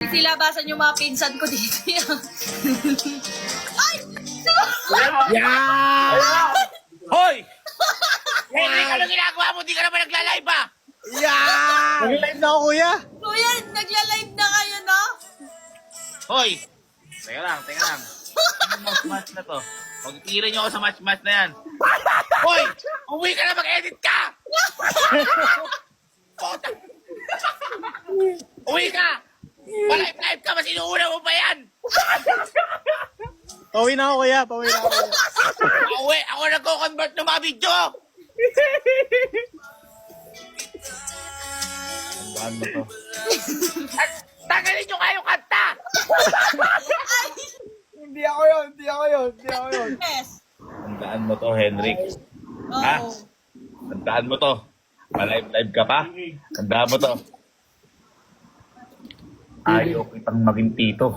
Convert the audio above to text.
Silabasan yung mga pinsan ko dito. Ay! Yeah! Hoy! Henrik, ano ginagawa mo? Di ka naman nagla-live ba? Yeah! Nag-live na ako, kuya. Kuya, nagla-live na kayo, no? Hoy! Teka lang. Ano match na to? Pag-tira niyo ako sa match na yan. Hoy! Uwi ka na, mag-edit ka! Puta! Uwi ka! Palive ka, mas inuuna mo pa yan! Pauwi na ako, kuya. Pauwi na ako. Uwi! Ako nagko-convert ng mga video! Tandaan mo to. Tagalin nyo kayo kanta! Hindi ako yun. Yes. Tandaan mo to, Henrik. Ha? Oh. Tandaan mo to. Palive ka pa? Tandaan mo to. Ayaw kitang maging tito.